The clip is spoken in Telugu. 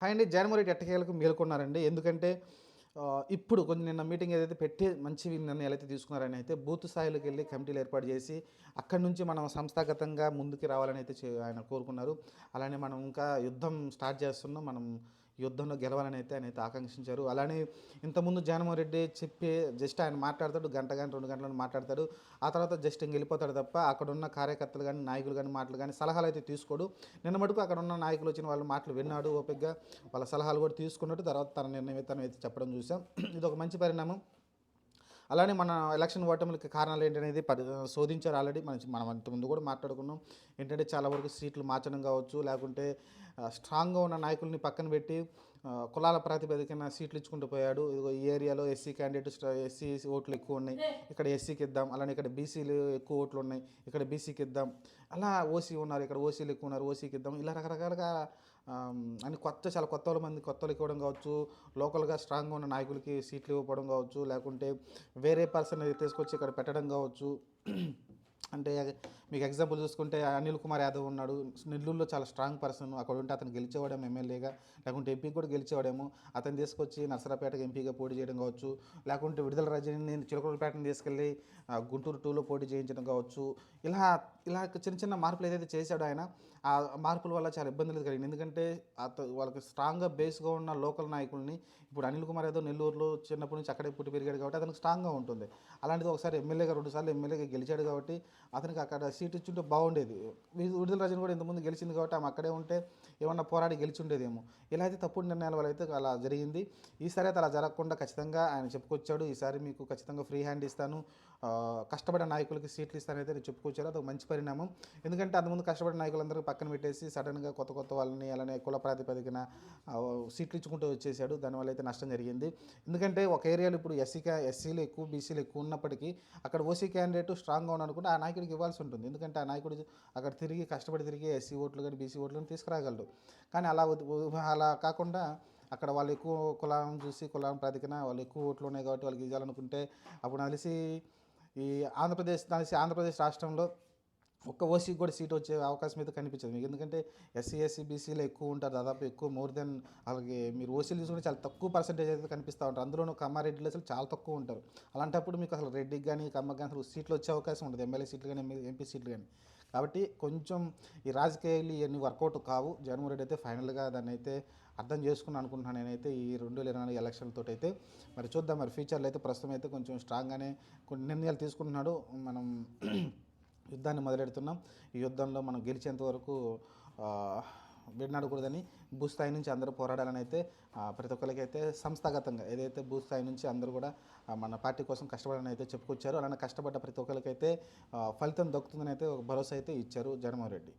ఫైనల్లీ జగన్మోహన్ రెడ్డి ఎట్టకేలకు మేలుకున్నారండి. ఎందుకంటే ఇప్పుడు కొంచెం నిన్న మీటింగ్ ఏదైతే పెట్టి మంచి నిర్ణయాలైతే తీసుకున్నారని అయితే బూత్ స్థాయిలోకెళ్ళి కమిటీలు ఏర్పాటు చేసి అక్కడి నుంచి మనం సంస్థాగతంగా ముందుకు రావాలని అయితే ఆయన కోరుకున్నారు. అలానే మనం ఇంకా యుద్ధం స్టార్ట్ చేస్తున్నాం. మనం యుద్ధంలో గెలవాలని అయితే ఆయన అయితే ఆకాంక్షించారు. అలానే ఇంతకుముందు జగన్మోహన్ రెడ్డి చెప్పి జస్ట్ ఆయన మాట్లాడతాడు, గంట గాని 2 గంటలను మాట్లాడతాడు. ఆ తర్వాత జస్ట్ ఇంక వెళ్ళిపోతాడు తప్ప అక్కడున్న కార్యకర్తలు గాని, నాయకులు గాని మాటలు గాని సలహాలు అయితే తీసుకోడు. నిన్న మటుకు అక్కడ ఉన్న నాయకులు వచ్చిన వాళ్ళ మాటలు విన్నాడు ఓపికగా. వాళ్ళ సలహాలు కూడా తీసుకున్నట్టు తర్వాత తన నిర్ణయం తను అయితే చెప్పడం చూసాం. ఇది ఒక మంచి పరిణామం. అలానే మన ఎలక్షన్ ఓటమిలకి కారణాలు ఏంటనేది శోధించారు ఆల్రెడీ. మనం అంతకుముందు కూడా మాట్లాడుకున్నాం. ఏంటంటే చాలా వరకు సీట్లు మార్చడం కావచ్చు, లేకుంటే స్ట్రాంగ్గా ఉన్న నాయకుల్ని పక్కన పెట్టి కులాల ప్రాతిపదికన సీట్లు ఇచ్చుకుంటూ పోయాడు. ఇదిగో ఈ ఏరియాలో ఎస్సీ క్యాండిడేట్ ఎస్సీ ఓట్లు ఎక్కువ ఉన్నాయి, ఇక్కడ ఎస్సీకి ఇద్దాం. అలానే ఇక్కడ బీసీలు ఎక్కువ ఓట్లు ఉన్నాయి, ఇక్కడ బీసీకి ఇద్దాం. అలా ఓసీ ఉన్నారు, ఇక్కడ ఓసీలు ఎక్కువ ఉన్నారు, ఓసీకి ఇద్దాం. ఇలా రకరకాలుగా అని చాలా కొత్త మంది కొత్తలకు ఇవ్వడం కావచ్చు, లోకల్గా స్ట్రాంగ్గా ఉన్న నాయకులకి సీట్లు ఇవ్వడం కావచ్చు, లేకుంటే వేరే పర్సన్ తీసుకొచ్చి ఇక్కడ పెట్టడం కావచ్చు. అంటే మీకు ఎగ్జాంపుల్ చూసుకుంటే అనిల్ కుమార్ యాదవ్ ఉన్నాడు. నెల్లూరులో చాలా స్ట్రాంగ్ పర్సన్. అక్కడ ఉంటే అతను గెలిచేవాడేమో ఎమ్మెల్యేగా, లేకుంటే ఎంపీకి కూడా గెలిచేవాడేమో. అతను తీసుకొచ్చి నర్సరాపేటకి ఎంపీగా పోటీ చేయడం కావచ్చు, లేకుంటే విడుదల రజనీని చిలకలపేటను తీసుకెళ్ళి గుంటూరు 2లో పోటీ చేయించడం కావచ్చు. ఇలా ఇలా చిన్న చిన్న మార్పులు ఏదైతే చేశాడో ఆయన, ఆ మార్పుల వల్ల చాలా ఇబ్బందులు కలిగింది. ఎందుకంటే వాళ్ళకి స్ట్రాంగ్గా బేస్గా ఉన్న లోకల్ నాయకుల్ని ఇప్పుడు అనిల్ కుమార్ యాదవ్ నెల్లూరులో చిన్నప్పటి నుంచి అక్కడే పుట్టి పెరిగాడు కాబట్టి అతనికి స్ట్రాంగ్గా ఉంటుంది. అలాంటిది ఒకసారి ఎమ్మెల్యేగా 2 సార్లు ఎమ్మెల్యేగా గెలిచాడు కాబట్టి అతనికి అక్కడ సీట్ ఇచ్చుంటే బాగుండేది. విడుదల రజని కూడా ఇంతకుముందు గెలిచింది కాబట్టి ఆమె అక్కడే ఉంటే ఏమన్నా పోరాడి గెలిచి ఉండేదేమో. ఇలా అయితే తప్పుడు నిర్ణయాల వల్ల అయితే అలా జరిగింది. ఈసారి అయితే అలా జరగకుండా ఖచ్చితంగా ఆయన చెప్పుకొచ్చాడు. ఈసారి మీకు ఖచ్చితంగా ఫ్రీ హ్యాండ్ ఇస్తాను, కష్టపడే నాయకులకి సీట్లు ఇస్తానైతే నేను చెప్పుకొచ్చారు. అది ఒక మంచి పరిణామం. ఎందుకంటే అంతకుముందు కష్టపడే నాయకులందరూ పక్కన పెట్టేసి సడన్గా కొత్త వాళ్ళని అలానే కుల ప్రాతిపదికన సీట్లు ఇచ్చుకుంటూ వచ్చేసాడు. దానివల్ల అయితే నష్టం జరిగింది. ఎందుకంటే ఒక ఏరియాలో ఇప్పుడు ఎస్సీలు ఎక్కువ, బీసీలు ఎక్కువ ఉన్నప్పటికీ అక్కడ ఓసీ క్యాండిడేట్ స్ట్రాంగ్గా ఉన్నాడనుకుంటే ఆ నాయకుడికి ఇవ్వాల్సి ఉంటుంది. ఎందుకంటే ఆ నాయకుడు అక్కడ కష్టపడి తిరిగి ఎస్సీ ఓట్లు కానీ బీసీ ఓట్లు కానీ తీసుకురాగలడు. కానీ అలా కాకుండా అక్కడ వాళ్ళు ఎక్కువ కులం చూసి కులం ప్రాతిపదికన వాళ్ళు ఎక్కువ ఓట్లు ఉన్నాయి కాబట్టి వాళ్ళకి ఇవ్వాలనుకుంటే అప్పుడు తెలిసి ఈ ఆంధ్రప్రదేశ్ రాష్ట్రంలో ఒక్క ఓసీకి కూడా సీట్ వచ్చే అవకాశం అయితే కనిపించదు మీకు. ఎందుకంటే ఎస్సీ బీసీలో ఎక్కువ ఉంటారు, దాదాపు ఎక్కువ మోర్ దెన్. అలాగే మీరు ఓసీలు తీసుకుంటే చాలా తక్కువ పర్సెంటేజ్ అయితే కనిపిస్తూ ఉంటారు. అందులోనూ కమ్మారెడ్డిలో అసలు చాలా తక్కువ ఉంటారు. అలాంటప్పుడు మీకు అసలు రెడ్డికి కానీ కమ్మకి కానీ అసలు సీట్లు వచ్చే అవకాశం ఉంటుంది, ఎమ్మెల్యే సీట్లు కానీ ఎంపీ సీట్లు కానీ. కాబట్టి కొంచెం ఈ రాజకీయాలు ఇవన్నీ వర్కౌట్ కావు. జగన్మోహన్ రెడ్డి అయితే ఫైనల్గా దాన్ని అయితే అర్థం చేసుకుని అనుకుంటున్నాను నేనైతే ఈ 2024 ఎలక్షన్లతో అయితే. మరి చూద్దాం, మరి ఫ్యూచర్లో అయితే ప్రస్తుతం అయితే కొంచెం స్ట్రాంగ్గానే కొన్ని నిర్ణయాలు తీసుకుంటున్నాడు. మనం యుద్ధాన్ని మొదలెడుతున్నాం. ఈ యుద్ధంలో మనం గెలిచేంత వరకు విడనాడకూడదని భూస్థాయి నుంచి అందరూ పోరాడాలని అయితే ప్రతి ఒక్కరికి అయితే సంస్థాగతంగా ఏదైతే భూస్థాయి నుంచి అందరూ కూడా మన పార్టీ కోసం కష్టపడాలని అయితే చెప్పుకొచ్చారు. అలానే కష్టపడ్డ ప్రతి ఒక్కరికైతే ఫలితం దక్కుతుందని అయితే ఒక భరోసా అయితే ఇచ్చారు జగన్మోహన్ రెడ్డి.